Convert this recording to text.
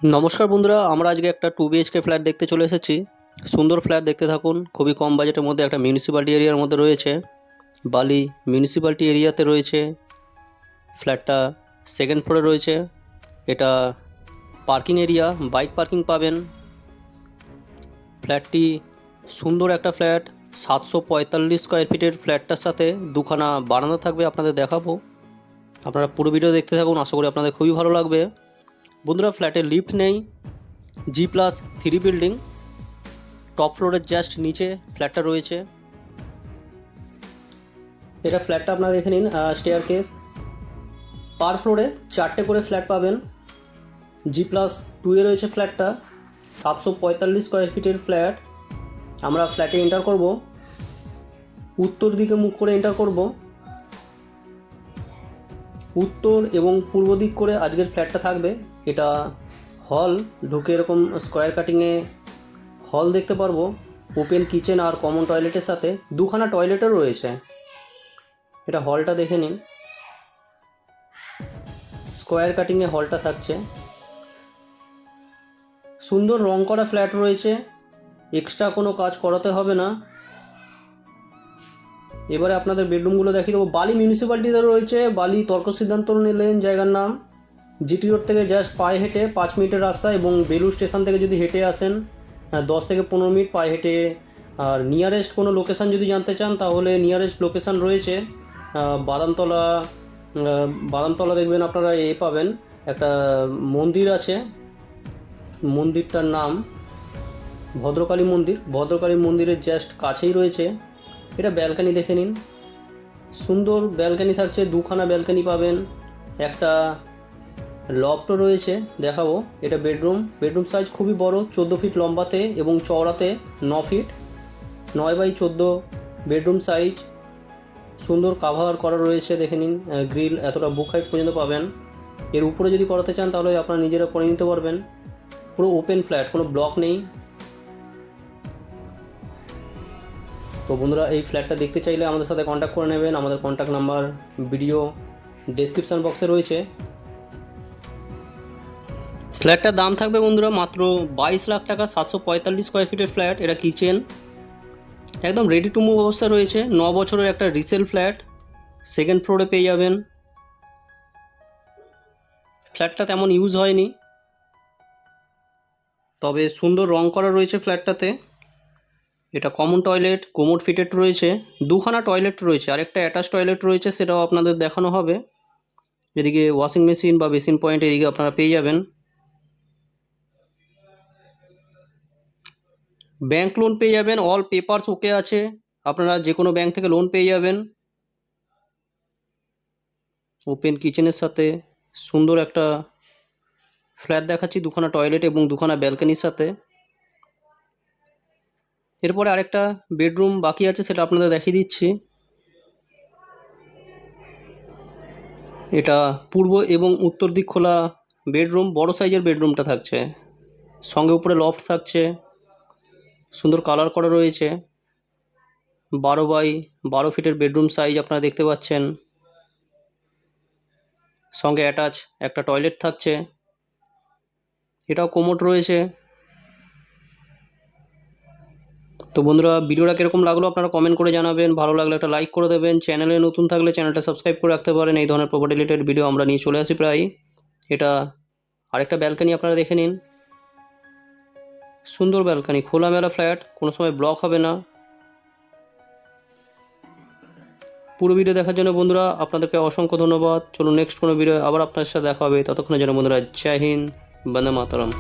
নমস্কার বন্ধুরা, আমরা আজকে একটা 2 BHK ফ্ল্যাট দেখতে চলে এসেছি। সুন্দর ফ্ল্যাট, দেখতে থাকুন। খুবই কম বাজেটের মধ্যে একটা মিউনিসিপ্যালিটি এরিয়ার মধ্যে রয়েছে। বালি মিউনিসিপ্যালিটি এরিয়াতে রয়েছে ফ্ল্যাটটা। সেকেন্ড ফ্লোরে রয়েছে। এটা পার্কিং এরিয়া, বাইক পার্কিং পাবেন। ফ্ল্যাটটি সুন্দর একটা ফ্ল্যাট, 745 স্কোয়ার ফিটের। ফ্ল্যাটটার সাথে দুখানা বারান্দা থাকবে, আপনাদের দেখাবো। আপনারা পুরো ভিডিও দেখতে থাকুন, আশা করি আপনাদের খুবই ভালো লাগবে। বন্ধুরা, ফ্ল্যাটে লিফট নেই, G+3 বিল্ডিং। টপ ফ্লোরের জাস্ট নিচে ফ্ল্যাটটা রয়েছে। এটা ফ্ল্যাটটা আপনারা দেখে নিন। স্টেয়ার কেস, পার ফ্লোরে 4টে করে ফ্ল্যাট পাবেন। G+2 এ রয়েছে ফ্ল্যাটটা, 745 স্কোয়ার ফিটের ফ্ল্যাট। আমরা ফ্ল্যাটে এন্টার করব, উত্তর দিকে মুখ করে এন্টার করব। উত্তর এবং পূর্ব দিক করে আজকের ফ্ল্যাটটা থাকবে। এটা হল, ঢুকে এরকম স্কোয়ার কাটিংয়ে হল দেখতে পারবো। ওপেন কিচেন আর কমন টয়লেটের সাথে দুখানা টয়লেটও রয়েছে। এটা হলটা দেখে নিন, স্কোয়ার কাটিংয়ে হলটা থাকছে। সুন্দর রং করা ফ্ল্যাট রয়েছে, এক্সট্রা কোনো কাজ করাতে হবে না। এবারে আপনাদের বেডরুমগুলো দেখিয়ে দেবো। বালি মিউনিসিপ্যালিটিতে রয়েছে, বালি তর্ক সিদ্ধান্ত নিলেন জায়গার নাম। জিটি রোড থেকে জাস্ট পায়ে হেঁটে 5 মিনিটের রাস্তা, এবং বেলুড় স্টেশন থেকে যদি হেঁটে আসেন 10 থেকে 15 মিনিট পায়ে হেঁটে। আর নিয়ারেস্ট কোনো লোকেশান যদি জানতে চান, তাহলে নিয়ারেস্ট লোকেশান রয়েছে বাদামতলা। বাদামতলা দেখবেন আপনারা পাবেন, একটা মন্দির আছে। মন্দিরটার নাম ভদ্রকালী মন্দির। ভদ্রকালী মন্দিরের জাস্ট কাছেই রয়েছে। এটা ব্যালকানি দেখে নিন, সুন্দর ব্যালকানি থাকছে। দুখানা ব্যালকানি পাবেন, একটা লফটও রয়েছে, দেখাবো। এটা বেডরুম সাইজ খুবই বড়, 14 ফিট লম্বাতে এবং চওড়াতে 9 ফিট। 9x14 bedroom size. সুন্দর কাভার করা রয়েছে, দেখে নিন। গ্রিল এতটা বুক হাইট পর্যন্ত পাবেন। এর উপরে যদি করাতে চান তাহলে আপনারা নিজেরা করে নিতে পারবেন। পুরো ওপেন ফ্ল্যাট, কোনো ব্লক নেই। তো বন্ধুরা, এই ফ্ল্যাটটা দেখতে চাইলে আমাদের সাথে কন্ট্যাক্ট করে নেবেন। আমাদের কন্ট্যাক্ট নাম্বার ভিডিও ডেসক্রিপশান বক্সে রয়েছে। ফ্ল্যাটটার দাম থাকবে বন্ধুরা মাত্র 22 লাখ টাকা। 745 স্কোয়ার ফিটের ফ্ল্যাট। এটা কিচেন একদম রেডি টু মুভ অবস্থা রয়েছে। 9 বছরের একটা রিসেল ফ্ল্যাট, সেকেন্ড ফ্লোরে পেয়ে যাবেন। ফ্ল্যাটটা তেমন ইউজ হয়নি, তবে সুন্দর রং করা রয়েছে ফ্ল্যাটটাতে। এটা কমন টয়লেট, কোমোড ফিটেড রয়েছে। দুখানা টয়লেট রয়েছে, আরেকটা অ্যাটাচ টয়লেট রয়েছে, সেটাও আপনাদের দেখানো হবে। এদিকে ওয়াশিং মেশিন বা বেসিন পয়েন্ট এদিকে আপনারা পেয়ে যাবেন। ব্যাংক লোন পেয়ে যাবেন, অল পেপারস ওকে আছে। আপনারা যে কোনো ব্যাংক থেকে লোন পেয়ে যাবেন। ওপেন কিচেনের সাথে সুন্দর একটা ফ্ল্যাট দেখাচ্ছি, দুখানা টয়লেট এবং দুখানা ব্যালকনির সাথে। এরপরে আরেকটা বেডরুম বাকি আছে, সেটা আপনাদের দেখিয়ে দিচ্ছি। এটা পূর্ব এবং উত্তর দিক খোলা বেডরুম, বড় সাইজের বেডরুমটা থাকছে। সঙ্গে উপরে লফট থাকছে, সুন্দর কালার করা রয়েছে। 12x12 ফিটের বেডরুম সাইজ আপনারা দেখতে পাচ্ছেন। সঙ্গে অ্যাটাচ একটা টয়লেট থাকছে, এটাও কোমোড রয়েছে। তো বন্ধুরা, ভিডিওটা কীরকম লাগলো আপনারা কমেন্ট করে জানাবেন। ভালো লাগলে একটা লাইক করে দেবেন। চ্যানেলে নতুন থাকলে চ্যানেলটা সাবস্ক্রাইব করে রাখতে পারেন। এই ধরনের প্রপার্টি রিলেটেড ভিডিও আমরা নিয়ে চলে আসি প্রায়। এটা আরেকটা ব্যালকানি আপনারা দেখে নিন, সুন্দর ব্যালকানি, খোলামেলা ফ্ল্যাট, কোনো সময় ব্লক হবে না। পুরো ভিডিও দেখার জন্য বন্ধুরা আপনাদেরকে অসংখ্য ধন্যবাদ। চলুন নেক্সট কোনো ভিডিও আবার আপনার সাথে দেখা হবে। ততক্ষণের জন্য বন্ধুরা জয় হিন্দ, বন্দে মাতরম।